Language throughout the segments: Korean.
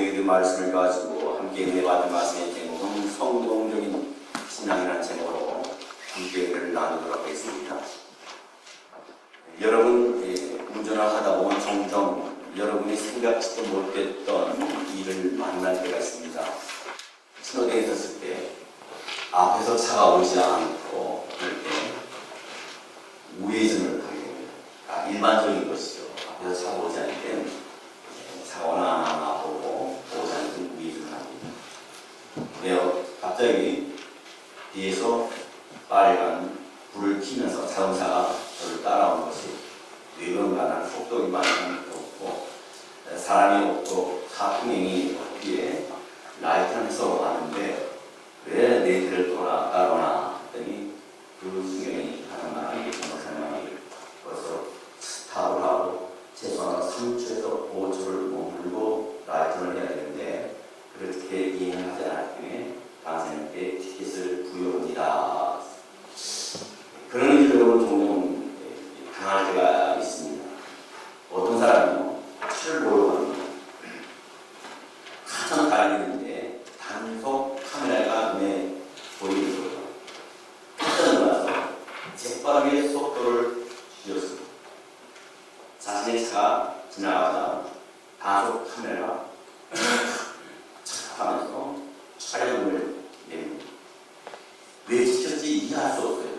모두에게 말씀을 가지고 함께 은혜받은 말씀의 제목은 성공적인 신앙이라는 제목으로 함께 은혜를 나누도록 하겠습니다. 여러분, 운전을 하다 보면 종종 여러분이 생각지도 못했던 일을 만날 때가 있습니다. 신호대에 섰을 때 앞에서 차가 오지 않고 그럴 때 우회전을 하게 됩니다. 일반적인 것이죠. 앞에서 차가 오지 않을 때 차가 오나 안 오나 보고 오지 않을 때 우회전을 합니다. 왜요? 갑자기 뒤에서 빨간 불을 켜면서 자동차가 저를 따라오는 것이 왜 그런가 나는 속도가 많이 없고 사람이 없고 차통행이 뒤에 라이트 하면서 왔는데 왜 내 뒤를 따라오나 했더니 그 승용이 하나만 정상만이 벌써 스탑을 하고 최소한 3초에서 5초를 머물고 라이트를 해야 되는데 그렇게 이행을 하지 않았기 때문에 당사자님께 티켓을 부여합니다. 그런 일을 종종 당할 때가 있습니다. 어떤 사람은요, 차를 보러 갑니다. 한참 달리는데 단속 카메라가 눈에 보이는 거예요. 깜짝 놀라서 재빠르게 속도를 줄였습니다. 자신의 차가 지나가자 단속 카메라가 착 하면서 촬영을 냅니다. 왜 지켰지 이해할 수 없어요.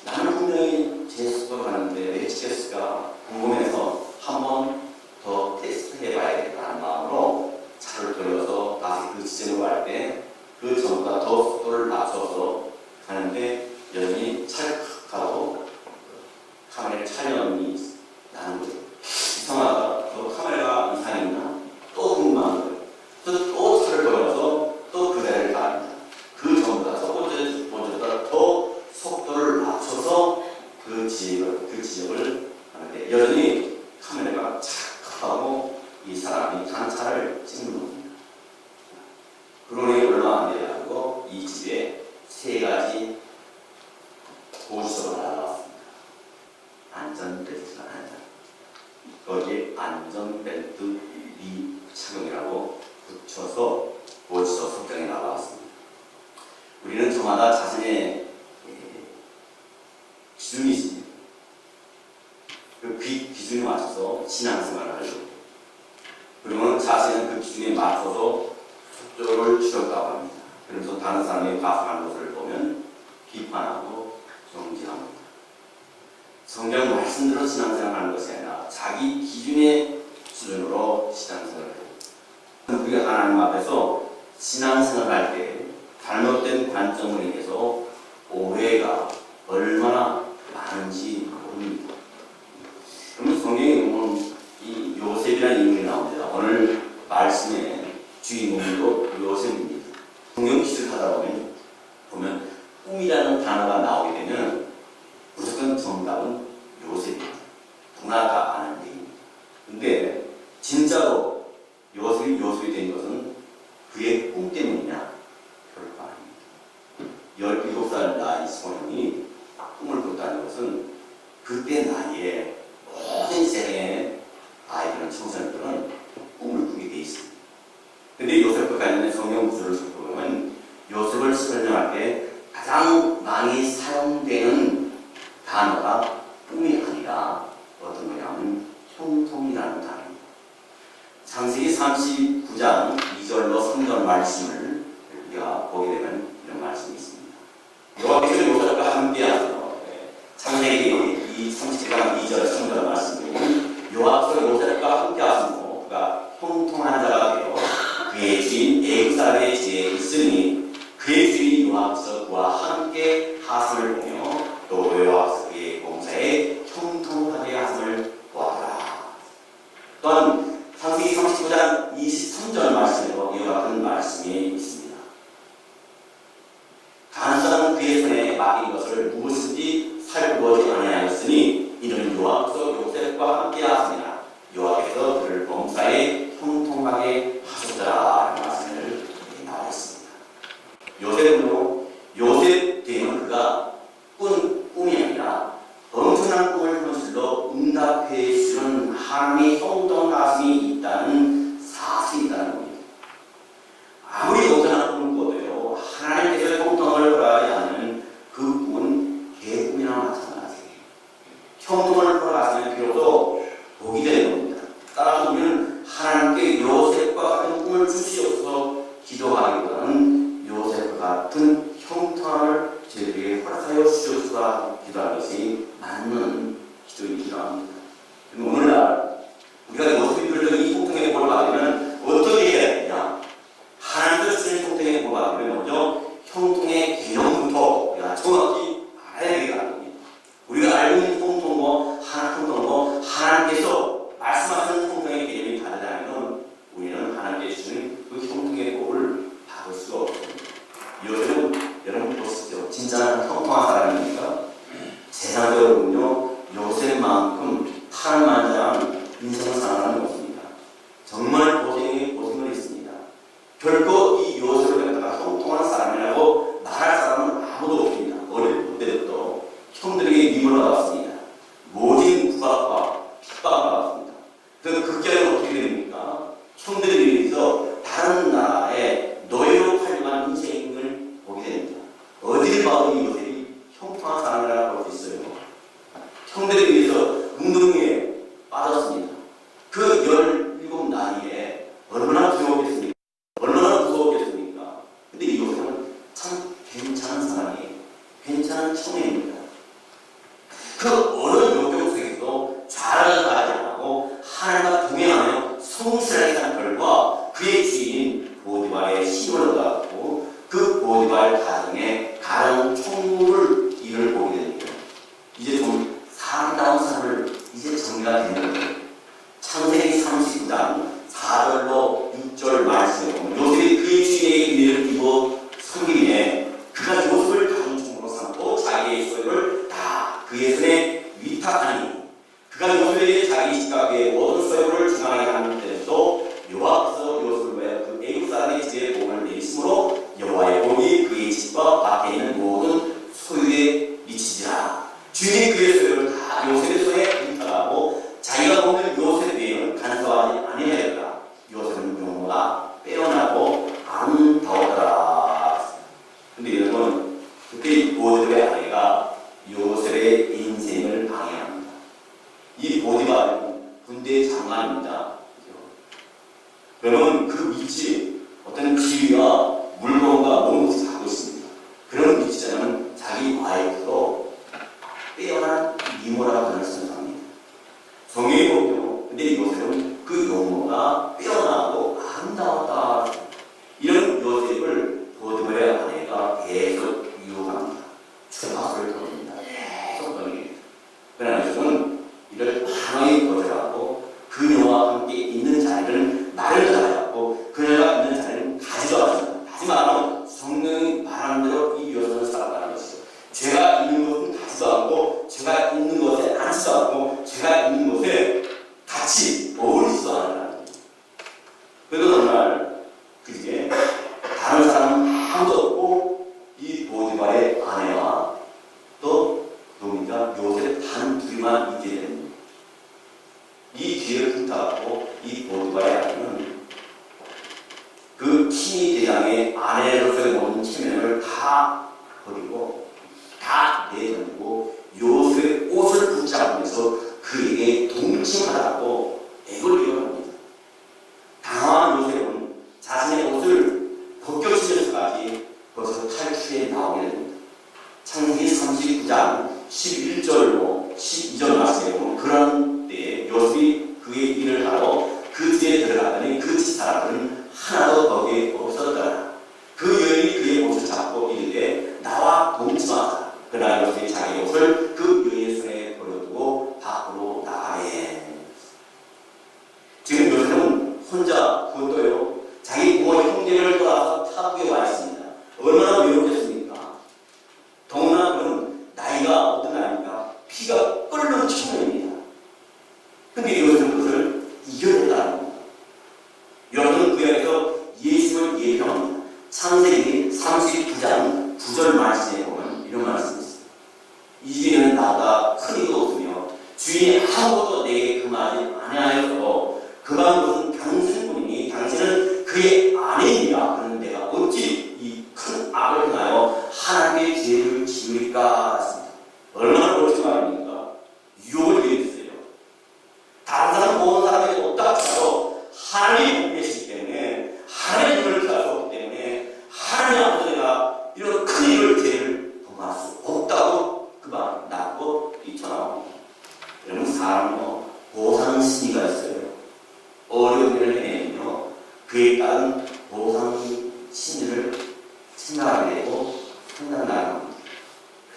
나는 분명히 제 속도로 가는데 왜 지켰을까 궁금해서 한 번 더 테스트 해봐야겠다는 마음으로 차를 돌려서 다시 그 지점으로 갈 때 그 전보다 더 속도를 낮춰서 가는데 여전히 차를 하고 카메라에 촬영이 나는 거예요. 이상하다. 또 카메라가 이상했나? 또 궁금한 거예요. 또 차를 돌려서 또 그 자리를 갑니다. 그 전보다 첫 번째보다 더 속도를 낮춰서 그 지역을 하는데 여전히 카메라가 착하고 이 사람이 단 차를 찍는 겁니다. 그러니 얼마 안 돼가지고 이 집에 세 가지 보시소가 날아왔습니다. 안전벨트가 하나, 거기에 안전벨트 미착용이라고 붙여서 보시소 석장에 나왔습니다. 우리는 저마다 자신의 기준이 있습니다. 그 기준에 맞춰서 신앙생활을 하려고. 그러면 자신은 그 기준에 맞춰서 속도를 줄였다고 합니다. 그래서 다른 사람이 과속하는 것을 보면 비판하고 정지합니다. 성경 말씀대로 신앙생활을 하는 것이 아니라 자기 기준의 수준으로 신앙생활을 해요. 우리가 하나님 앞에서 신앙생활을 할 때 잘못된 관점으로 인해서 오해가 얼마나 많은지 모릅니다. 그러면 성경에 보면 이 요셉이라는 인물이 나옵니다. 오늘 말씀의 주인공도 요셉입니다. 성경 기술을 하다 보면 꿈이라는 단어가 나오게 되면 무조건 정답은 요셉입니다. 누구나 다 아는 얘기입니다. 근데 진짜로 요셉이 된 것은 그의 꿈 때문이냐? 결코 아닙니다. 17살 나이 소년이 꿈을 꿨다는 것은 그때 나이에 모든 세상의 아이들은 청소년들은 꿈을 꾸게 돼 있습니다. 근데 요셉과 관련된 성경 구절을 살펴보면 요셉을 설명할 때 가장 많이 사용되는 단어가 꿈이 아니라 어떤 거냐면 형통이라는 단어입니다. 창세기 39장 2절로 3절 말씀을 우리가 보게 되면 이런 말씀이 있습니다. 여호와께서 요셉과 함께하여 창세기 37장 2절 3절 말씀이 여호와께서 요셉과 함께하시고 그가 형통한 자가 되어 그의 주인 애굽 사람의 지에 있으니 그의 주인 여호와께서 그와 함께 하심을 보며 또 여호와께서 그의 공사에 형통하게 하심을 보았더라. 또한 창세기 39장 23절 말씀에도 이와 같은 말씀이 있습니다. 간사는 그의 손에 맡긴 것을 무엇인지 살펴보지 아니하였으니 이는 여호와께서 요셉과 함께 하시니라. 여호와께서 그를 범사에 형통하게 하셨더라. 라는 말씀을 나와 있습니다. 요셉 되면 그가 꿈이 아니라 엄청난 꿈을 현실로 응답해 주는 하나님의 형통하심이 있다는 사실이라는 결코 이 요셉을 갖다가 형통한 사람이라고 말할 사람은 아무도 없습니다. 어릴 때부터 형들에게 미움을 받았습니다. 모진 구박과 핍박을 받았습니다. 그 극기는 어떻게 됩니까? 형들에 의해서 다른 나라에 노예로 팔려간 인생을 보게 됩니다. 어딜 봐도 이 요셉이 형통한 사람이라고 볼 수 있어요. 형들에 의해서 운동에 빠졌습니다. 그 17나이에 얼마나 두려웠겠습니까? 얼마나 무서웠겠습니까? 근데 이 요셉은 참 괜찮은 사람이에요. 괜찮은 청년입니다. 그 어느 역경 속에서도 좌절하지 않고 하나님과 동행하며 성실하게 산 결과 그의 주인 보디발의 힘을 얻어갖고 그 보디발 가정에 가정 총무를 일을 보게 됩니다. 이제 좀 사람다운 삶을 이제 정리가 되는 거예요. 창세기 39장 4절로 6절 말씀에 보면 요셉이 그의 주인에게 은혜를 입어 섬기기에 그가 요셉을 가정 총무로 삼고 자기의 소유를 다 그의 손에 위탁하니 그가 요셉에게 자기 집값의 모든 소유를 중앙에 하는 때에도 여호와께서 요셉을 위하여 그 애굽 사람의 집에 복을 내리심으로 여호와의 복이 그의 집과 밖에 있는 모든 소유에 미치지라. 주인이 그의 소유를 다 요셉의 손에 위탁하고 자기가 보는 요셉 외에는 간섭하지 아니하였다. 요셉은 용모가 빼어나고 아름다웠더라. 근데 여러분, 그때 보디발의 아내가 요셉의 인생을 방해합니다. 이 보디발은 군대 장관입니다. 그러면 그 위치, 어떤 지위와 물건과 모든 것을 갖고 있습니다. 그런 위치자는 자기 와이프로 빼어난 미모라고 하는 선상입니다. 성경에 보면 근데 요셉은 그 용모가 빼어나고 아름다웠다. 이런 요셉을 보디발의 아내가 계속 유혹합니다. 추파수를 던집니다. 계속 던집니다. 그러나 요셉은 이를 환하게 거절하고 그녀와 함께 있는 자리를 마련하였고 그녀가 있는 자리를 가지도 않습니다. 하지만 성령이 말하는 대로 이 여성을 살아가는 것이죠. 제가 있는 것은 가지도 않고 제가 있는 것에 앉지도 않고 제가 있는 것에 같이 어울리지도 않는다는 거예요. 그래도 어느 날 그게 다른 사람은 아무도 없고 이 보디발의 아내와 또 노미가 요셉 단 둘만 있게 됩니다. 이 기회를 틈타고 이 보디발의 아내는 그 키니 대장의 아내로서의 모든 체면을 다 버리고 다 내던지고 요셉의 옷을 붙잡으면서 그에게 동침하라고 애걸 이어갑니다. 당황한 요셉은 자신의 옷을 벗겨치면서까지 거기서 탈출해 나오게 됩니다. 창세기 39장 11절로 12절 말씀에 보면 그런 때에 요셉이 그의 일을 하러 그 집에 들어갔더니 그 집 사람들은 하나도 거기에 없었더라. 그 여인이 그의 옷을 잡고 이르되 나와 동침하자. 그러나 요셉이 자기 옷을 그 여인의 손에 버려두고 밖으로 나가네. 지금 요셉은 혼자 그것도요 자기 부모의 형제를 떠나서 타국에 와 있습니다. 얼마나 외롭겠습니까? 더구나 그는 나이가 어떤 나이입니까? 피가 끓는 청년입니다. 근데 요셉은 그것을 이겨낸다는 겁니다. 여러분은 그 안에서 예수를 예표합니다. 창세기 39장 9절 말씀에 보면 이런 말씀이 있습니다. 이제는 나가 큰 이도 없으며 주인이 아무것도 내게 금하지 아니하여서 금한 것은 당신뿐이니 당신은 그의 아내이니라. 그런 내가 어찌 이 큰 악을 행하여 하나님의 죄를 지으리까 했습니다. 얼마나 옳지 말입니까? 유혹을 이겨주세요. 다른 사람 모든 사람에게 없다 쳐도 하나님이 보고 계시기 때문에 하나님의 눈을 피할 수 없기 때문에 하나님 앞에서 내가 이런 큰 일을 죄를 범할 수 없다고 그 말 낳고 뛰쳐나옵니다. 여러분 사람은 보상 심리가 있어요. 어려운 일을 해내며 그에 따른 보상 심리를 생각하게 되고 생각나는 겁니다.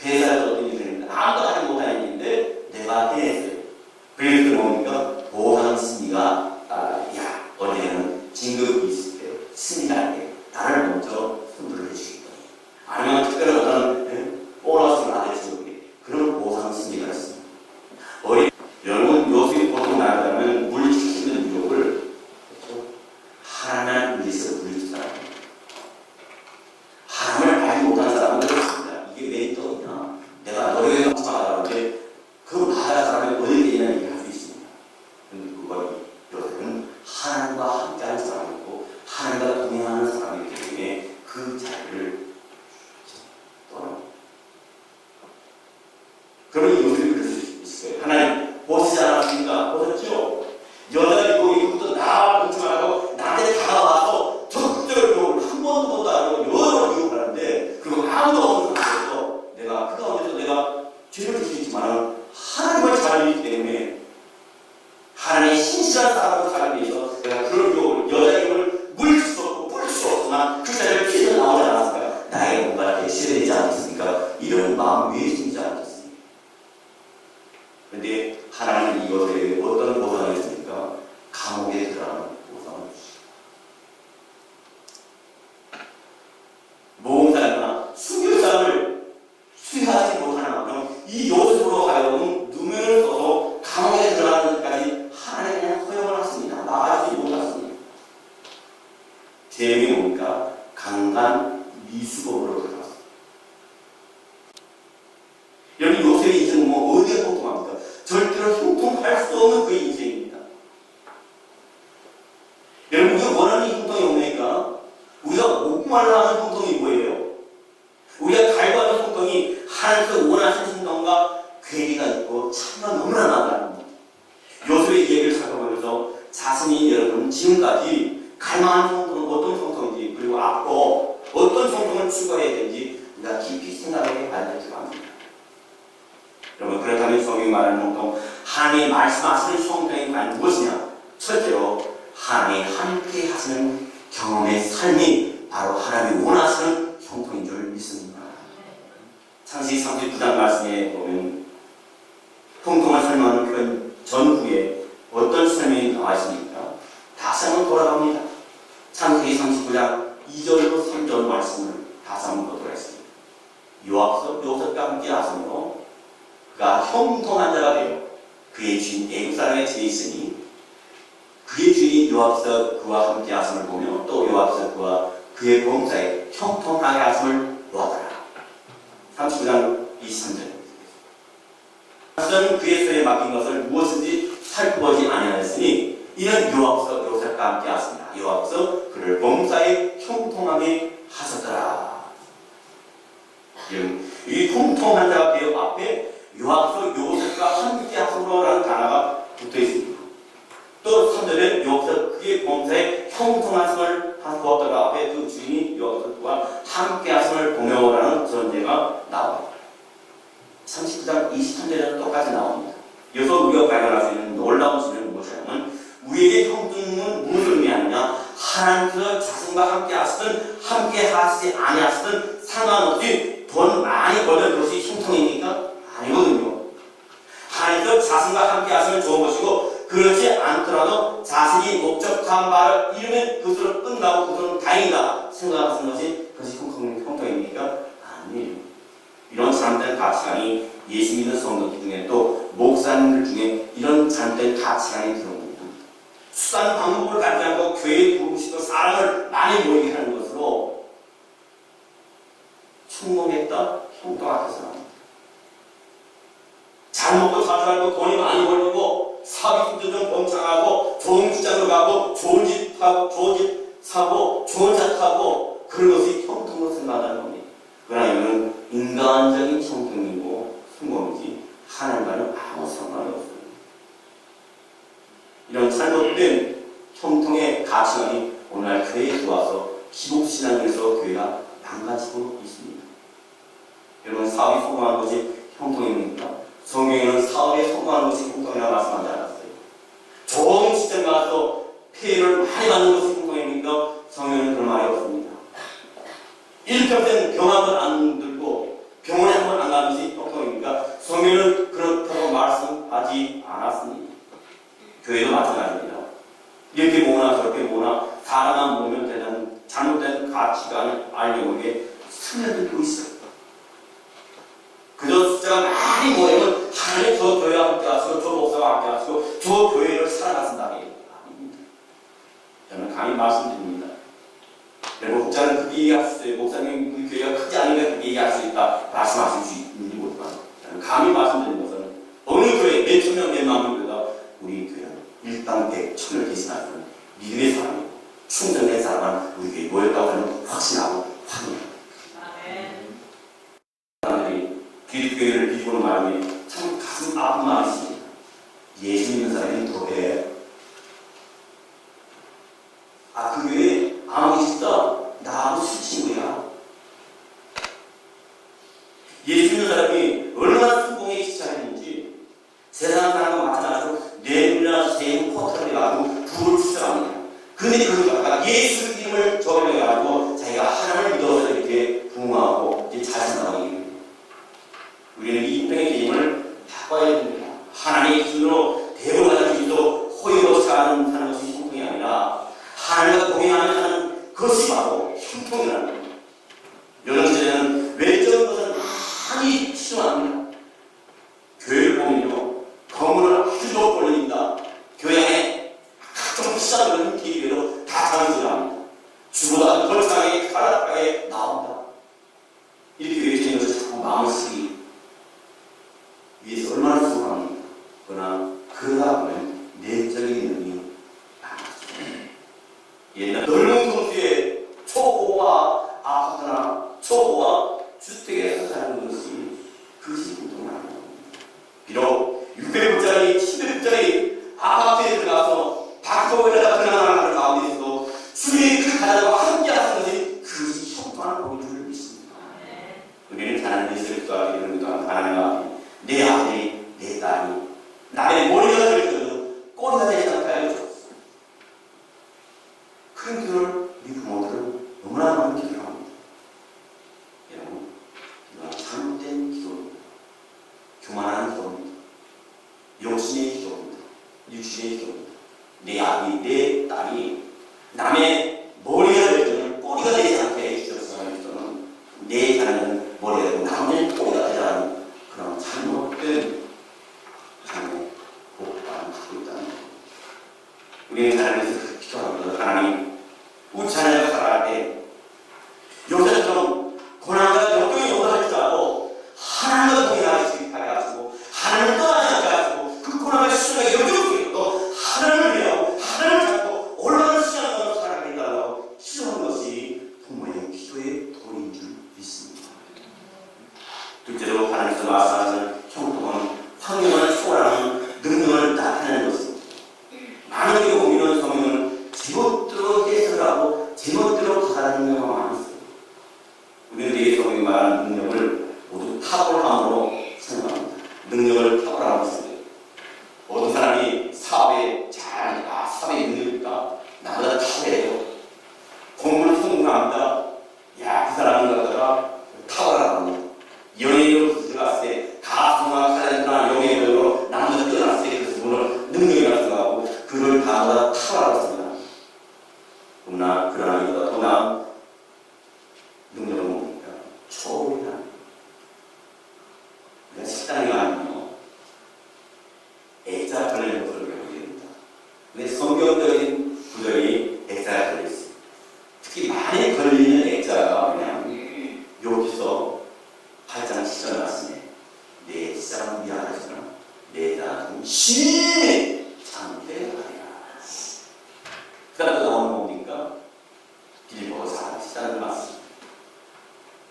회사에서 어떤 일이 되는데 아무도 하지 못한 일인데 내가 해냈어요. 그래서 뭡니까? 보상 심리가 야 어제는 진급이 있을 때 승리할 때 나를 먼저 선물을 해주겠다. 아니면 특별한 어떤 보너스를 안 해주고 그런 보상 심리가 있습니다. 여러분 요셉이 보통 나가면 물리치는 유혹을 하나님 그리스도 부르는 사람입니다. 하나님을 알지 못하는 사람은 그렇습니다. 이게 왜 떠있냐? 내가 노력해서 쫓아가라는데 그 말하는 사람이 어디 있냐 얘기할 수 있습니다. 그런데 그걸 요셉은 하나님과 함께하는 사람이고 하나님과 동행하는 사람이기 때문에 그 자리를 떠납니다. 그러면 요셉이 그럴 수 있어요. 하나님 보시지 않았습니까? 보셨죠? 여자들이 거기부터 나와 붙지 말고 나한테 다가와서 적극적으로 유혹을 한 번도 안 하고 여러 번 유혹을 하는데 그리고 아무도 없는 상태에서 내가 그 가운데서 내가 죄를 질 수 있지만 하나님을 잘 믿기 때문에 하나님의 신실한 사람으로 살기 위해서 내가 그런 유혹을 여자의 유혹을 물릴 수 없고 뿌릴 수 없지만 그 자리를 피해서 나오지 않았습니까? 나에게 뭔가 대시해야 되지 않겠습니까? 이런 마음 왜 생기지 않겠습니까? 그런데 하나님은 이것에 어떤 보상을 했습니까? 감옥에 들어가는 보상을 주시고 모험사나 순교사를 수행하지 못하는 만큼 이 요셉으로 하여금 누명을 써서 감옥에 들어가는 데까지 하나님이 그냥 허용을 했습니다. 나가지 못했습니다. 제명이 뭡니까? 강간 미수범으로 들어갔습니다. 여러분 요셉의 인생은 뭐 어디가 통통합니까? 절대로 형통할 수 없는 그의 인생입니다. 여러분 우리가 원하는 형통이 뭡니까? 우리가 목말라 하는 형통이 뭐예요? 우리가 갈구하는 형통이 하나님께서 원하시는 형통과 괴리가 있고 차이가 너무나 나다는 겁니다. 요셉의 얘기를 살펴보면서 자신이 여러분 지금까지 갈망하는 형통은 어떤 형통인지 그리고 앞으로 어떤 형통을 추구해야 되는지 우리가 깊이 생각해 봐야 될 줄 압니다. 여러분 그렇다면 성경이 말하는 형통 하나님이 말씀하시는 형통이 과연 무엇이냐? 첫째로 하나님이 함께 하시는 경험의 삶이 바로 하나님이 원하시는 형통인 줄 믿습니다. 창세기 39장 말씀에 보면 형통을 설명하는 표현 전후에 어떤 설명이 나와 있습니까? 다시 한번 돌아갑니다. 창세기 39장 2절로 3절 말씀을 다시 한번 보도록 하겠습니다. 요셉과 함께 하시며 그가 형통한 자가 되어 그의 주인 애굽 사람의 죄에 있으니 그의 주인 요압서 그와 함께 하심을 보며 또 요압서 그와 그의 범사에 형통하게 하심을 보았더라. 39장 23절. 그의 손에 맡긴 것을 무엇인지 살펴보지 아니하였으니 이는 요압서 요셉과 함께 하십니다. 요압서 그를 범사에 형통하게 하셨더라. 이 형통한 자가 되어 앞에 요압서 요셉과 함께 하심으로라는 단어가 붙어 있습니다. 또 3절에 요압서 그의 범사에 형통하심을 보았더라 앞에 그 주인이 요압서와 함께 하심을 보며라는 전제가 나옵니다. 39장 23절에는 똑같이 나옵니다. 여기서 우리가 발견할 수 있는 놀라운 점은 무엇이냐면 우리에게 형통은 무엇을 의미하느냐? 하나님께서 자신과 함께 하시든 함께 하시지 아니하시든 상관없이 돈 많이 벌던 것이 형통입니까? 아니거든요. 하나님께서 자신과 함께 하시면 좋은 것이고 그렇지 않더라도 자신이 목적한 바를 이루면 그것으로 끝나고 그것은 다행이다 생각하시는 것이 그것이 형통입니까? 아니에요. 이런 잘못된 가치관이 예수 믿는 성도들 중에 또 목사님들 중에 이런 잘못된 가치관이 들어옵니다. 수단 방법을 갖지 않고 교회에 부르시고 사람을 많이 모이게 하는 것으로 충동했다, 형통하게 생각합니다. 잘 먹고 잘 살고 돈이 많이 벌고 사업이 좀 번창하고 좋은 직장으로 가고 좋은 집 하고 좋은 집 사고 좋은 차 타고 그런 것이 형통으로 생각하는 겁니다. 그러나 이거는 인간적인 형통이고 성공이지 하나님과는 아무 상관이 없습니다. 이런 잘못된 형통의 가치관이 오늘날 교회에 들어와서 기복신앙에서 교회가 망가지고 있습니다. 여러분 사업이 성공하는 것이 형통입니까? 성경에는 사업에 성공하는 것이 형통이라고 말씀하지 않았어요. 좋은 직장 가서 피해를 많이 받는 것이 형통입니까? 성경에는 그런 말이 없습니다. 일평생 병 한 번 안 들고 병원에 한 번 안 가는 것이 형통입니까? 성경에는 그렇다고 말씀하지 않았습니다. 교회도 마찬가지입니다. 이렇게 모으나 저렇게 모으나 사람만 모으면 되는 잘못된 가치관을 알려고 이게 스며들고 있어요. 그저 숫자가 많이 모이면 하나님 저 교회와 함께 하시고 저 목사와 함께 하시고 저 교회를 살아가신다는 얘기입니다. 저는 감히 말씀드립니다. 목자는 그렇게 얘기할 수 있어요. 목사님 우리 교회가 크지 않으니까 그렇게 얘기할 수 있다 말씀하실 수 있는지 모르지만 감히 말씀드리는 것은 어느 교회 몇 천 명 몇 만 명보다 우리 교회는 일당 백 천을 대신하는 믿음의 사람이고 충성된 사람은 우리 교회에 모였다고 하는 확신하고 확인합니다. 사람들이 기독교회를 비보는 마음에 참 가슴 아픈 마음이 있습니다. 예수 믿는 사람이 더해. 그 교회 아무 있다. 나하고 술 친구야. 예수 믿는 사람이 얼마나 성공에 지착했는지 세상 사람과 마찬가지로 뇌물이나 세금 포털을 해가지고 부를 추적합니다. 그런데 그러다가 예수 이름을 저변해가지고 자기가 하나님을 믿어서 이렇게 부흥하고 이제 잘 산다고 얘기합니다. 우리는 이 인생의 개념을 바꿔야 됩니다. 하나님의 기준으로 대우받은 주님도 호의로 사는 것이 형통이 아니라 하나님과 동행하며 사는 것이 바로 형통이라는 겁니다. 요즘 시대는 외적인 것은 많이 필요합니다. 교회를 보면요, 건물을 아주 높게 올립니다. 교회 안에 각종 비싼 기회로 다 장수합니다. 주보다 걸창하게 가락하게 나온다. 이렇게 외적인 것을 자꾸 마음을 쓰기 위해서 얼마나 수고합니까? 그러나 그러다 보면 내적인 능력이 많아집니다. 옛날 넓은 성수에 초고와 아파트나 초고와 주택에서 사는 그것이 운동하는 겁니다. 비록 600불짜리, 700불짜리 아파트에 들어가서 박도에다가 들어가는 가운데서도 주님이 그 가정과 함께 하는 것이 그것이 형통한 법인 줄 믿습니다. 우리는 하나님의 설교하기 이런 것도 하나님 앞에 내 아들이, 내 딸이 나의 머리가 될 때도 꼬리가 되지 않게 알려줬어. 그런 기도를 우리 부모들은 너무나 많이 기도합니다. 여러분, 이건 잘못된 기도입니다. 교만한 기도입니다. 욕심의 기도입니다. 육신의 기도입니다. 내 아들이, 내 딸이 남의 머리가 될 때는 꼬리가 되지 않게 해주셔서 하는 기도는 내 자녀는 머리가 되고 남의 꼬리가 되라는 그런 잘못된 하나님의 복받은 갖고 있다는 것. 우리는 하나님께서 기도합니다. 하나님, 우리 자녀가 살아갈 때 요새처럼 고난과 역경이 온다 할지라도 하나님과 동행할 수 있게 하시고 하나님을 떠나지 않게 하시고 그 고난과 시련과 역경 속에서도 하나님을 위하고 하나님을 잡고 올라가는 시간을 살아가게 해달라고 기도하는 것이 부모의 기도의 도리인 줄 믿습니다. 둘째로 하나님께서 말씀하시는 형통은 환경을 초월하는 능력을 나타내는 것입니다. 많은 경우 이런 성경은 제멋대로 해석하고 제멋대로 받아들이는 경우가 많이 있어요. 우리들이 성경이 말하는 능력을 모두 탁월함으로 생각합니다. 능력을 탁월하고 있습니다. 어떤 사람이 사업에 잘하니까 사업에 능력이니까 나보다 탁월해요. 공부는 성공합니다. 그 사람은 갖다가 탁월하답니다. 연예인으로 들어갔을 때 가수나 탤런트나 연예인으로 남자 뛰어났을 때 그 분을 능력이라고 생각하고 그를 다보다 탁월하고 있습니다. 그러나 이보다 더 나은 능력을 뭡니까? 초월이다. 우리가 식당에 가면요, 액자 걸리는 것을 배우게 됩니다. 근데 성경적인 구절이 액자가 걸려있어요. 특히 많이 걸리는 액자가 뭐냐면 여기서 8장 10절 말씀에 내 사람 미안하시나 내 자는 심히 참되하리라. 그 다음에 나오는 뭡니까? 빌보서 4장 13절 말씀.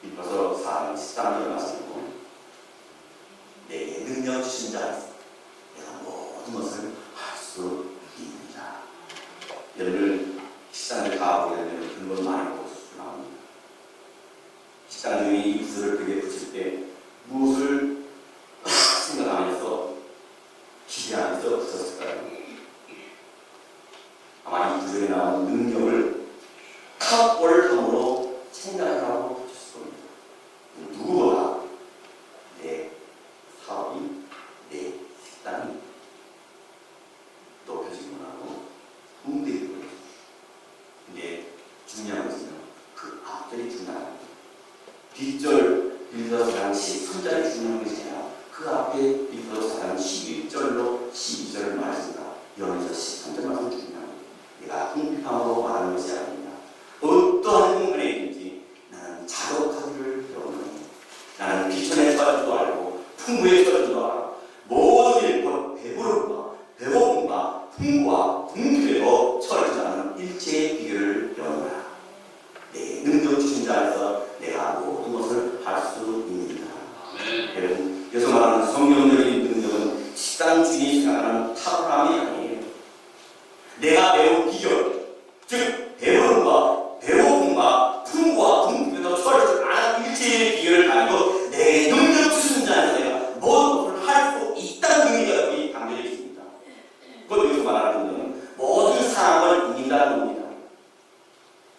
빌보서 4장 13절 말씀이고 내게 능력 주신 자 내가 모든 것을 할 수 있느니라. 여러분 식당을 가보면 그런 걸 많이 볼 수 나옵니다. 식당 중에 이 구슬을 벽에 붙일 때 무엇을 생각하면서 기대하면서 붙였을까요? 아마 이 구절에 나오는 능력을 탁월함으로 생각하고 붙였을 겁니다. 누구보다 내 사업이, 내 식당이 높여지고 나고 붕대고 있어요. 근데 중요한 것은 그 앞절이 중요합니다. 뒷절 빌보서 4장 13절이 중요한 것이 아니라 그 앞에 빌보서 4장 11절로 12절을 말했습니다. 여기서 13절 말씀 중요합니다. 내가 궁핍함으로 말하는 것이 아닙니다. 어떠한 풍부에 처해진다. 모든 일, 곧 배부름과 배고픔과 풍부와 궁핍에도 처해지지 않은 일체의 비결을 연구하라. 내 능력 주신 자에서 내가 모든 것을 할 수 있습니다. 여러분, 여기서 말하는 성령적인 능력은 식당 주인이 생각하는 탁월함이 아니에요. 내가 배운 비결, 즉 배부름과 배고픔과 풍부와 궁핍에도 처해지지 않은 일체의 비결을 가지고 내 능력 주신 자에서 내가 모든 것을 할 수 있다는 의미가 여기 담겨져 있습니다. 그것 여기서 말하는 것은 모든 사람을 이긴다는 겁니다.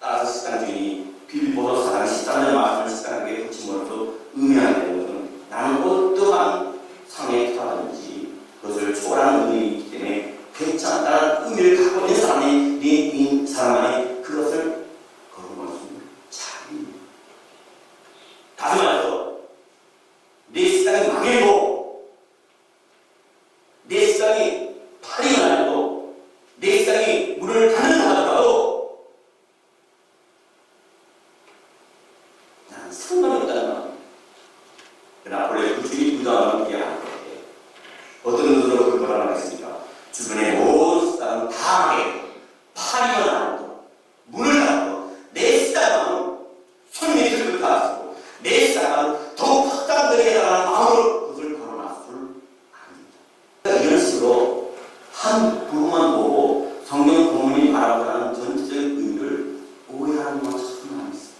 따라서 식당 주인이 빌보도 사랑 식당을 마시는 식당에게 붙임으로써 의미하는 것은 나는 어떠한 상에 처하든지 그것을 초월하는 의미이기 때문에 괜찮다는 의미를 갖고 있는 사람만이 그것을 거듭할 수 있는 자입니다. 다시 말해서 내 식당이 망해도 내 식당이 파리가 나도 내 식당이 문을 닫는다 하더라도 나는 상관이 없다는 말입니다. 그러나 원래 그들이 부담하는 게 아닐 거예요. 어떤 눈으로 그걸 보라하겠습니까? 주변의 모든 식당은 다 망해 파리가 나도 문을 닫고 내 식당은 손님이 들고 닫고 내 식당은 더욱 확장되게 해달라는 마음으로 그것을 걸어놨을 아닙니다. 이런 식으로 한 부분만 보고 성경 본문이 말하고 하는 전체적인 의미를 오해하는 건 참 많이 있습니다.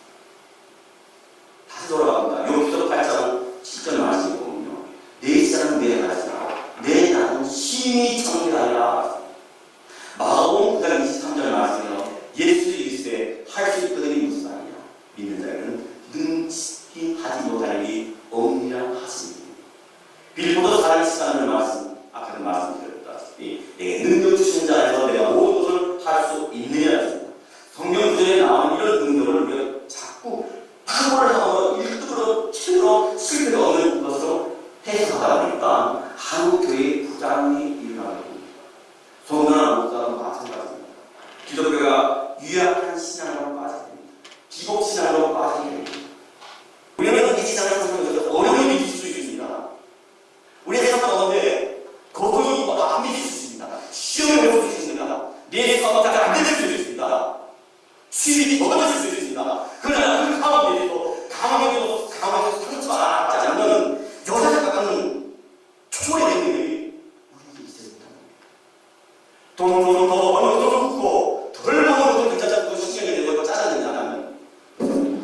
다시 돌아갑니다. 욥기서 8장 7절 말씀을 보면요. 내 식당은 내 나라시라 내 나는 심히 청결하리라. 마가복음 9장 23절 말씀이요. 예수 이르시되 할 수 있거든이 무슨 말이냐. 믿는 자에게는 능치 하지 못할 일이 없느니라 하시니. 빌보도 사랑 시간을 말씀 아까도 말씀드렸다시피 내게 능력 주신 자에서 내가 모든 것을 할 수 있느냐 했습니다. 성경 구절에 나오는 이런 능력을 우리가 자꾸 탁월을 하고 1등으로 최고로 실패가 없는 것으로 해석하다 보니까 한국 교회의 부장이 일어나게 됩니다. 성도나 목사도 마찬가지입니다. 기독교가 유약한 신앙으로 빠지게 됩니다. 기복 신앙으로 빠지게 됩니다. 우리는 이 신앙을 통해서 어려움을 믿을 수 있습니다. 우리의 삶 가운데 고통이 안 믿을 수 있습니다. 시험을 해볼 수 있습니다. 내 삶이 잘 안 될 수도 있습니다. 수입이 적어질 수도 있습니다. 그러나 그 상황에 대해서 강하게도 상처가 받지 않는 여자를 갖는 초월의 능력이 우리에게 있어야 된다. 돈을 더 어느 정도 붓고 덜 먹어도 괜찮지 않고 신경이 되고 짜증이 나면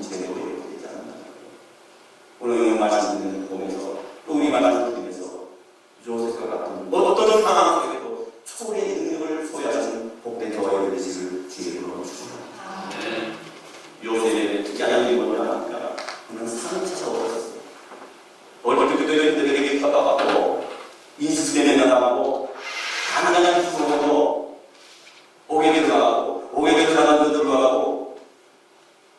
제대로 되지 않는다. 오늘 말씀 보면서 또 우리 말씀 들으면서 요셉과 같은 어떤 상황 속에도 초월의 능력을 소유하시는 복된 저와 되시기를 주님으로 축원합니다. 요셉의 특이한 일이 뭐냐니까 그는 상처가 없었어요. 얼굴들에게 펴다받고 인수되면 나가고 가난한 기술로도 옥에 들어가고 옥에 들어가는 들어가고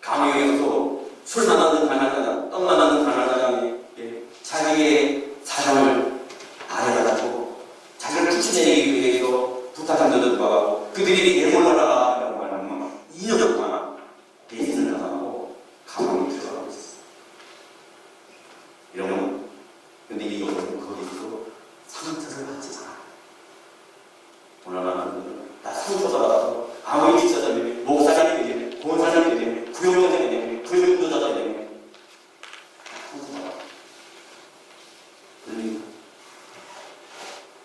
감옥에서 술 만나는 가난한 사람, 떡 만나는 가난한 사람에게 자기의 사정을 아내가 주고 자기를 추천해내기 위해서 부탁한 데도 들어가고 그들이 예물하라고 말하면 2년 동안 대신을 나가고 감옥에 들어가고 있었어요. 이러면 근데 이것은 거기서 상처를 받지 않아요. 오늘 나 상처 받아서 아무리 기자들이 목사장이 되면 권사장이 되면 구역장이 되면 구역도자가 되면 상처 받아요. 그러니까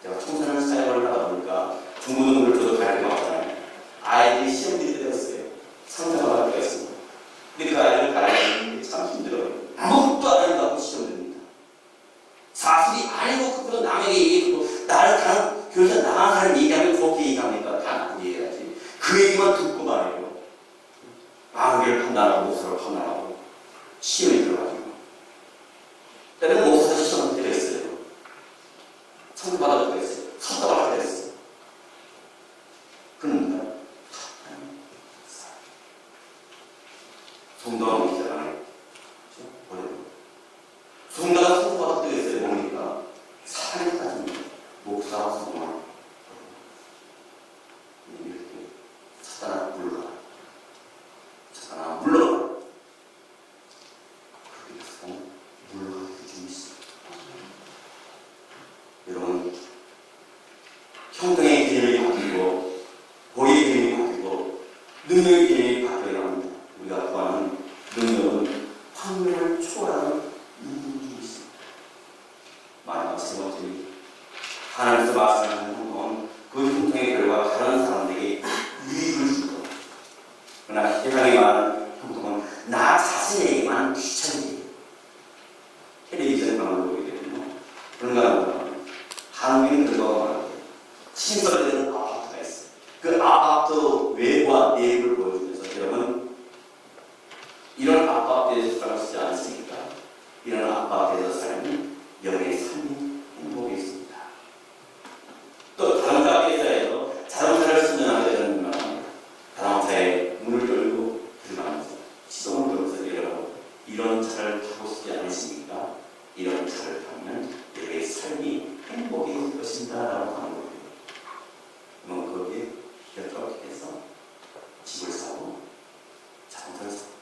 제가 청소년 사역을 하다 보니까 중고등부를 저도 가야 될것 같잖아요. 아이들이 시험 들 때가 있어요. 상처 받을 때가 있습니다. 근데 그 아이를 가르치는 게 참 힘들어요. 아무것도 안 한다고 시험 듭니다. 사실이 아니고 그것도 남에게 얘기해주고 나를 다른 교회에서 나간 사람 얘기하면 좋게 얘기하니까 다 나쁜 얘기해야지. 그 얘기만 듣고 말해요. 마음을 판단하고 목사를 판단하고 시험에 들어가지고 때는 목사 시험 때가 있어요. 선물 받을 때가 있어요. 선물 받을 때가 있어요. 그러니까 성도가 목사잖아요. 성도가 선물 받을 때가 있어요. 뭡니까? 사랑이 따집니다. 목사와 성도가 이렇게 사단아 물러가. 사단아 물러가. 그렇게 해서 물러가게 해주고 있어요. 능력이 바뀌어야 합니다. 우리가 구하는 능력은 확률을 초월하는 능력이 있습니다. 마지막 세 번째, 하나님께서 말씀하시는 행동은 그 행동의 결과 다른 사람들에게 유익을 주고, 그러나 세상에 말하는 행동은 나 자신에게만 귀찮게 텔레비전 방송을 보게 되거든요. 그런가 하면 한국인 결과가 말하는 신설되는 아파트가 있어요. 그 아파트 외부와 내부를 보여주면서 여러분, 이런 아파트에서 살지 않습니까? 이런 아파트에서 살면 여러분의 삶이 행복해 있습니다. 또 다른 카페에서 자동차를 운전하게 되는 말입니다. 자동차에 문을 열고 들어가면서 시동을 걸어서 여러분, 이런 차를 타고 싶지 않으십니까? 이런 차를 타면 여러분의 삶이 행복해질 것입니다 라고 하는 거예요. 그럼 거기에 결정해서 집을 사고 자동차를 사고,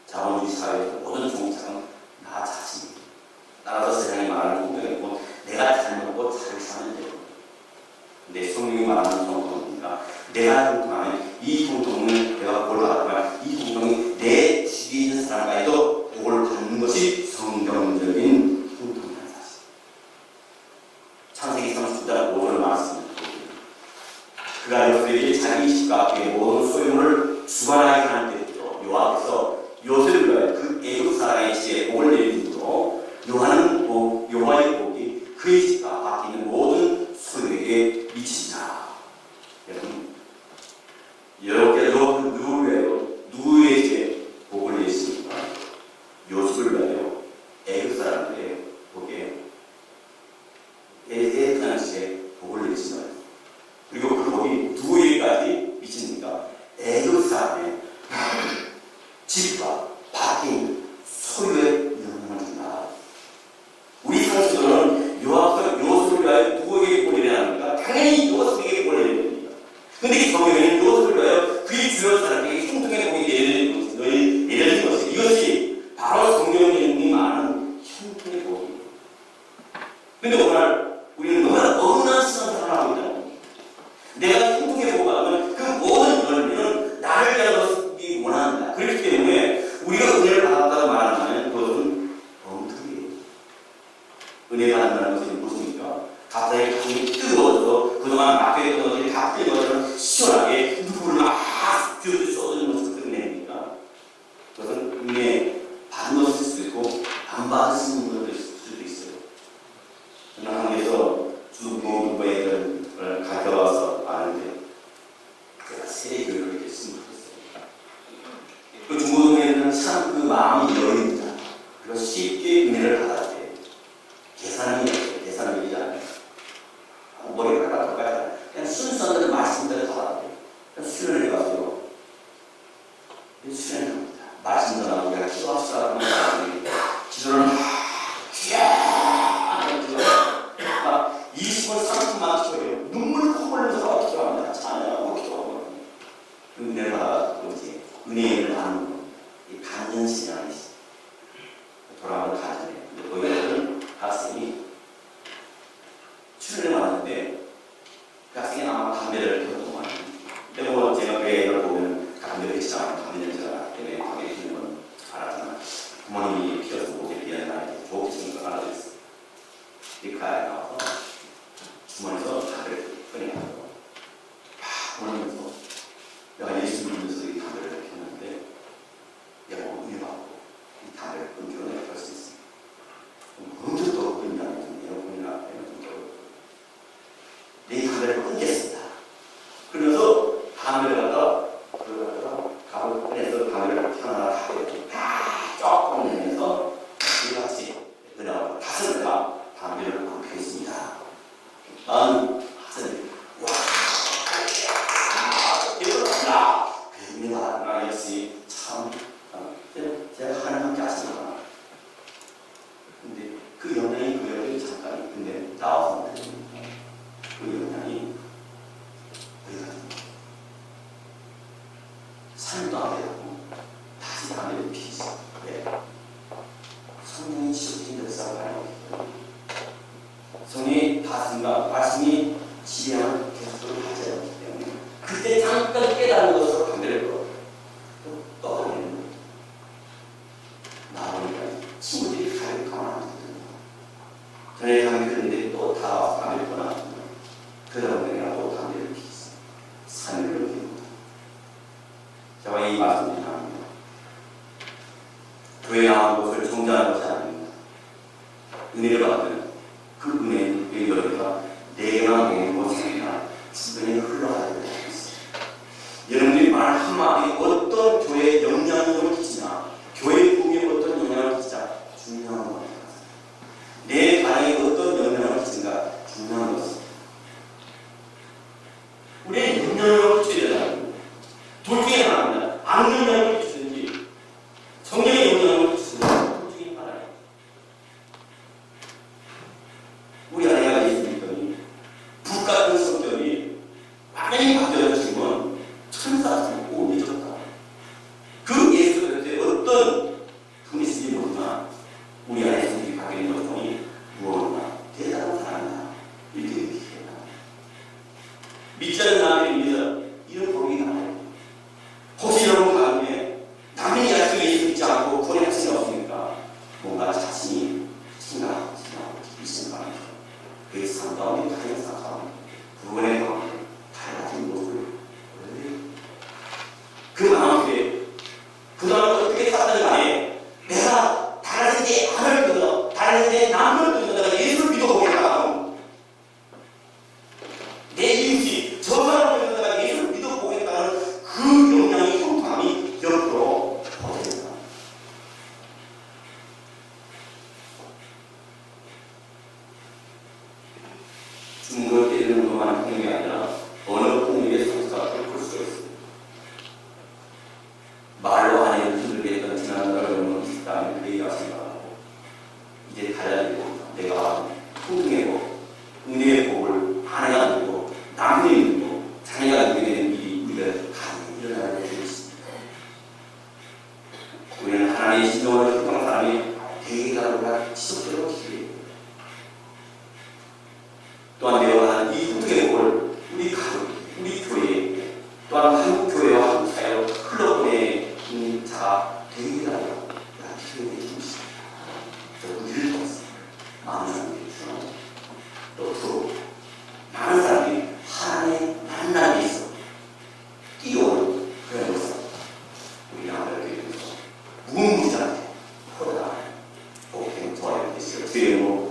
자본주의 사회에서 모든 종착은 나 자신입니다. 따라서 세상에 말하는 행동이고 내가 잘 먹고 잘 사는 대로, 내 성경이 말하는 정통입니다. 내가 정통하면 이 정통을 내가 뭘 받지만 이 정통이 내 주위에 있는 사람까지도 복을 받는 것이 성경적인 정통이라는 사실. 창세기 30장 5절 말씀입니다. 그가 요셉에게 자기 집과 그의 모든 소유물을 주관하게 하는 때부터 여호와께서 요셉을 위하여 그 애굽 사람의 집에 복을 내리므로 여호와의 복이 그의 집과 밖에 있는 모든 소유에게 미친다. 여러분, 누구를 위하여 누구에게 복을 내십니까? 요셉을 위하여 애굽 사람들의 복에 애굽 집에 복을 내신다. 그리고 그 복이 누구에게까지 미칩니까? 애굽 사람의 집과 밖에 있는 소유에 영향을 준다. 우리 상식으로는 요셉을 위하여 누구에게 복을 내야 합니까? 당연히 요셉에게 복을 내야 됩니다. 그런데 성경에는 요셉을 위하여 그의 주변 사람에게 형통의 복이 내려진 것이, 이것이 바로 성경에 말하는 형통의 복이에요. 그런데 오늘 우리는 너무나 어긋난 신앙생활을 하고 있다는 겁니다. 내가 행동에 보고 가면 그 모든 은혜는 나를 위한 것이 원한다. 그렇기 때문에 우리가 은혜를 받았다고 말하면 그것은 엉터리예요. 은혜 받는다는 것은 무엇입니까? 갑자기 가슴이 뜨거워져서 그동안 막혀있던 것들이 다 풀린 것처럼 시원하게 누구를 막 쥐어주 쏟는 것을 은혜입니까? 그것은 은혜 받은 것일 수도 있고 안 받으시는 것일 수도 있어요. 저는 한국에서 중고등부에 가져와서 아는데 제가 세례 교육을 이렇게 했으면 좋겠어요. 그 중고등부에는 참 그 마음이 여입니다. 그리고 쉽게 은혜를 받아야 돼요. 계산이 되지 않아요. 머리가 깎아서 그냥 순서대로 말씀대로 받아야 돼요. 그냥 수련을 해가지고 수련을 합니다. 말씀 전하고 우리가 기도합시다 하는 사람들이 기도를 막 20분, 30분만 기도해요. 눈물 콧물면서 기도합니다. 찬양하고 기도하고 은혜를 받아가지고 이제 은혜를 받는 거, 이 간증신이 아니지. 돌아가는 간증이에요. 근데 거기에는 학생이 출연을 왔는데 그 학생이 아마 담배를 피웠던 것 같아요. 근데 뭐 제가 그 애를 보면 담배를 피우지 않고 담배 냄새가 나기 때문에 담배 피우는 건 알았지만 부모님이 피워서 목에 피하는 날이 좋게 생긴 걸 알아들었어요. 그 아이가 나와서 주머니에서 담배를 꺼내가지고 막 울면서 내가 예수를 믿으면서 이 담배를 피웠는데 내가 은혜 받고 이 담배를 끊기로 내가 할 수 있습니다. 언제 또 끊냐면 여러분이 앞에 내 담배를 끊겠습니다. 그러면서 담배를 갖다 가을 꺼내서 담배를 하나 조금 내면서 같이 은혜하고 다스리다 담배를 안 피웠습니다. 나는 하선이 와 이러다 은혜가 역시 참 제가 하나님께 아시구나. 근데 그 영향이 그 영향이 잠깐 근데 나와서 그 영향이 삶도 안 되고 다시 담배를 피우지. 왜? 성령이 지속적인 역사를 하는 거기 성령이 다스림과 말씀이 지배하는 계속적으로 가져야 하기 때문에 그때 잠깐 깨달은 것으로 담배를 강하게 말씀드립니다. 교회 나온 것을 정죄하는 것이 아닙니다. 은혜를 받으면 그 은혜는 여기가 내게만 오는 것이 아니라 주변에 흘러가야 되는 것입니다. 여러분들이 말 한마디에 어떤 교회에 영향력을 끼치나, 교회 부흥에 어떤 영향을 끼치자 중요한 것입니다. 내 가정에 어떤 영향을 끼친가 중요한 것입니다. 우리의 영향력을 끼쳐야 된다는 둘 중에 하나입니다. 악영향을 끼치든지 성령의 영향을 끼치든지 둘 중에 하나입니다. 우리 아내가 예수 믿더니 불 같은 성격이 완전히 바뀌어지면 천사처럼 오해졌다. 그 예수 그리스도의 어떤 분이 있을지 모르지만 우리 안에 성격이 바뀌는 것이 무엇이나 대단한 사람이다. 이렇게 느끼겠다. 믿지 않는 남에게 믿어 이런 고백이 나와요. 혹시 여러분 가운데 남의 이야기를 예수 믿지 않고 구원의 확신이 없으니까 뭔가 자신이 생각하고 깊이 생각하면서 그 삶 가운데 다른 삶 가운데 구원의 가운데 달라진 모습을 그 마음속에 그동안 어떻게 살았든 간에 내가 달라진 게 하나를 믿어 달라진 게 남을 믿어 내가 예수를 믿어보겠다. 내 이웃이 저 사람을 믿어 내가 예수를 믿어보겠다는 그 영향의 형통함이 옆으로 퍼집니다. 중국을 때리는 것만 폭력이 아니라 어느 폭력의 성사를 볼 수가 있습니다. 말로 안에 힘들게 했던 지난날 여러분 이 땅에 회의가 생각하고 이제 달라지고 내가 풍등의 복, 은혜의 복을 아내가 누리고 남편이 누리고 자녀가 누리게 되는 일이 우리가 간이 일어나야 될 것입니다. 우리는 하나님의 신정을 혈통한 사람이 대가로가 지속적으로 기회합니다. 또한 내가 이 풍등의 복을 우리 가족, 우리 교회 또한 한국 교회와 한국 사회로 흘러보내 자가 되기라고 기회해 주십니다. 우리를 통해서 많은 사람들이 주는 또 많은 사람들이 하나님의 만남에 있어 뛰어오는 그런 것을 우리 양들에게 대해서 무궁무진하게 퍼져나가는 복된 저와 되시기를 주의 이름으로